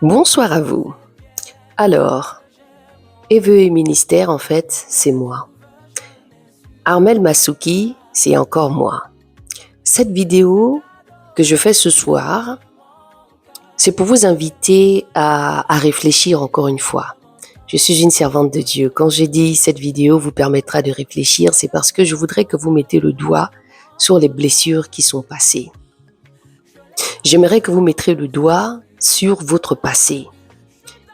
Bonsoir à vous. Alors, Eve et Ministère, en fait, c'est moi. Armel Masuki, c'est encore moi. Cette vidéo que je fais ce soir, c'est pour vous inviter à réfléchir encore une fois. Je suis une servante de Dieu. Quand j'ai dit cette vidéo vous permettra de réfléchir, c'est parce que je voudrais que vous mettez le doigt sur les blessures qui sont passées. J'aimerais que vous mettiez le doigt sur votre passé.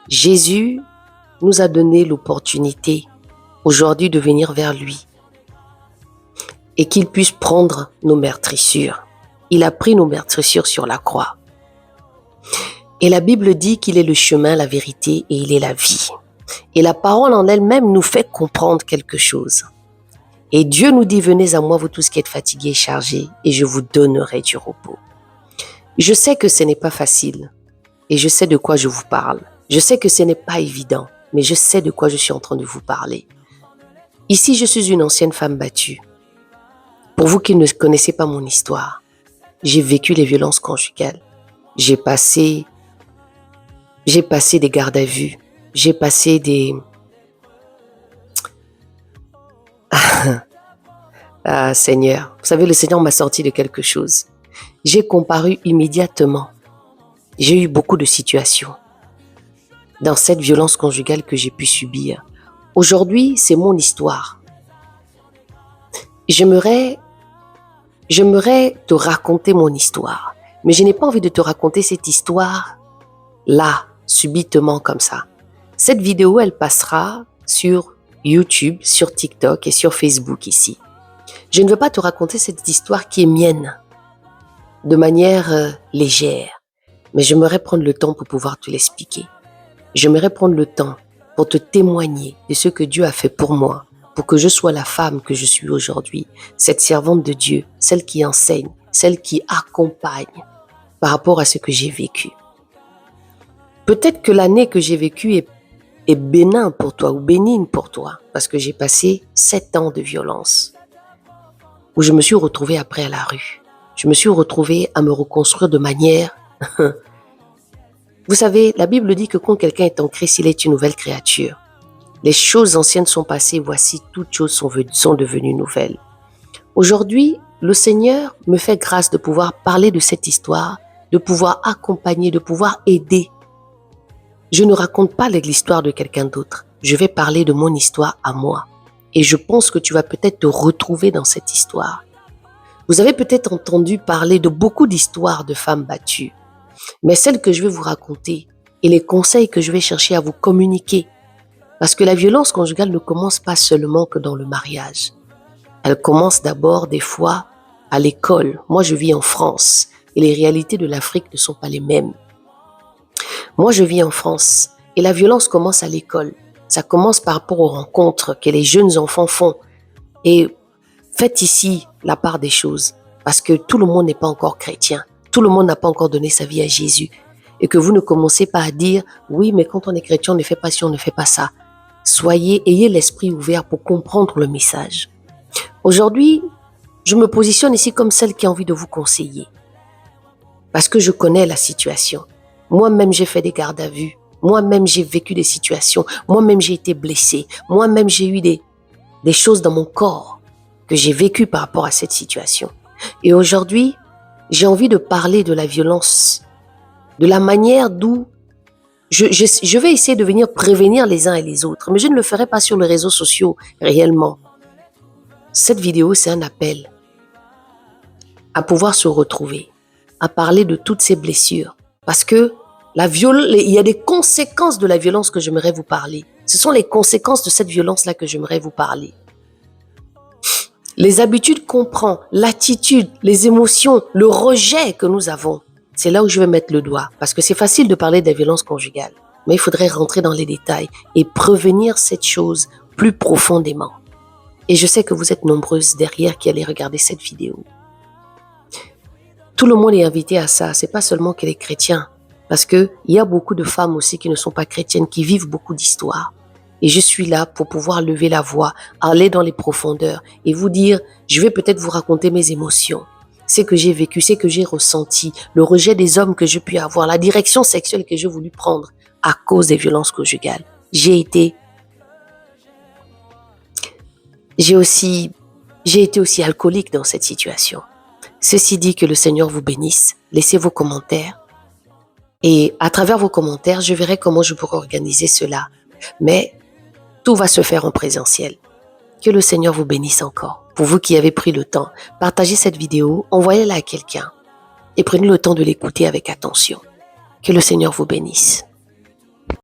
Jésus nous a donné l'opportunité aujourd'hui de venir vers lui et qu'il puisse prendre nos meurtrissures. Il a pris nos meurtrissures sur la croix. Et la Bible dit qu'il est le chemin, la vérité et il est la vie. Et la parole en elle-même nous fait comprendre quelque chose. Et Dieu nous dit, venez à moi, vous tous qui êtes fatigués et chargés, et je vous donnerai du repos. Je sais que ce n'est pas facile et je sais de quoi je vous parle. Je sais que ce n'est pas évident, mais je sais de quoi je suis en train de vous parler. Ici, je suis une ancienne femme battue. Pour vous qui ne connaissez pas mon histoire, j'ai vécu les violences conjugales. J'ai passé des gardes à vue. J'ai passé des... Ah Seigneur, vous savez, le Seigneur m'a sorti de quelque chose. J'ai comparu immédiatement. J'ai eu beaucoup de situations dans cette violence conjugale que j'ai pu subir. Aujourd'hui, c'est mon histoire. J'aimerais te raconter mon histoire, mais je n'ai pas envie de te raconter cette histoire là, subitement comme ça. Cette vidéo, elle passera sur YouTube, sur TikTok et sur Facebook ici. Je ne veux pas te raconter cette histoire qui est mienne de manière légère, mais j'aimerais prendre le temps pour pouvoir te l'expliquer. J'aimerais prendre le temps pour te témoigner de ce que Dieu a fait pour moi, pour que je sois la femme que je suis aujourd'hui, cette servante de Dieu, celle qui enseigne, celle qui accompagne par rapport à ce que j'ai vécu. Peut-être que l'année que j'ai vécue est bénin pour toi ou bénigne pour toi, parce que j'ai passé 7 ans de violence, où je me suis retrouvée après à la rue. Je me suis retrouvée à me reconstruire de manière... Vous savez, la Bible dit que quand quelqu'un est en Christ, il est une nouvelle créature. Les choses anciennes sont passées, voici, toutes choses sont devenues nouvelles. Aujourd'hui, le Seigneur me fait grâce de pouvoir parler de cette histoire, de pouvoir accompagner, de pouvoir aider. Je ne raconte pas l'histoire de quelqu'un d'autre. Je vais parler de mon histoire à moi. Et je pense que tu vas peut-être te retrouver dans cette histoire. Vous avez peut-être entendu parler de beaucoup d'histoires de femmes battues. Mais celle que je vais vous raconter et les conseils que je vais chercher à vous communiquer, parce que la violence conjugale ne commence pas seulement que dans le mariage. Elle commence d'abord des fois à l'école. Moi, je vis en France et les réalités de l'Afrique ne sont pas les mêmes. Moi, je vis en France et la violence commence à l'école. Ça commence par rapport aux rencontres que les jeunes enfants font. Et faites ici la part des choses, parce que tout le monde n'est pas encore chrétien. Tout le monde n'a pas encore donné sa vie à Jésus. Et que vous ne commencez pas à dire, oui, mais quand on est chrétien, on ne fait pas ci, on ne fait pas ça. Ayez l'esprit ouvert pour comprendre le message. Aujourd'hui, je me positionne ici comme celle qui a envie de vous conseiller. Parce que je connais la situation. Moi-même, j'ai fait des gardes à vue. Moi-même, j'ai vécu des situations. Moi-même, j'ai été blessée. Moi-même, j'ai eu des choses dans mon corps que j'ai vécues par rapport à cette situation. Et aujourd'hui, j'ai envie de parler de la violence, de la manière d'où je vais essayer de venir prévenir les uns et les autres, mais je ne le ferai pas sur les réseaux sociaux réellement. Cette vidéo, c'est un appel à pouvoir se retrouver, à parler de toutes ces blessures, parce que il y a des conséquences de la violence que j'aimerais vous parler. Ce sont les conséquences de cette violence-là que j'aimerais vous parler. Les habitudes qu'on prend, l'attitude, les émotions, le rejet que nous avons, c'est là où je vais mettre le doigt. Parce que c'est facile de parler des violences conjugales, mais il faudrait rentrer dans les détails et prévenir cette chose plus profondément. Et je sais que vous êtes nombreuses derrière qui allez regarder cette vidéo. Tout le monde est invité à ça, c'est pas seulement que les chrétiens. Parce qu'il y a beaucoup de femmes aussi qui ne sont pas chrétiennes, qui vivent beaucoup d'histoires. Et je suis là pour pouvoir lever la voix, aller dans les profondeurs et vous dire, je vais peut-être vous raconter mes émotions. ce que j'ai vécu, ce que j'ai ressenti, le rejet des hommes que j'ai pu avoir, la direction sexuelle que j'ai voulu prendre à cause des violences conjugales. J'ai été aussi alcoolique dans cette situation. Ceci dit, que le Seigneur vous bénisse. Laissez vos commentaires. Et à travers vos commentaires, je verrai comment je pourrai organiser cela. Mais tout va se faire en présentiel. Que le Seigneur vous bénisse encore. Pour vous qui avez pris le temps, partagez cette vidéo, envoyez-la à quelqu'un et prenez le temps de l'écouter avec attention. Que le Seigneur vous bénisse.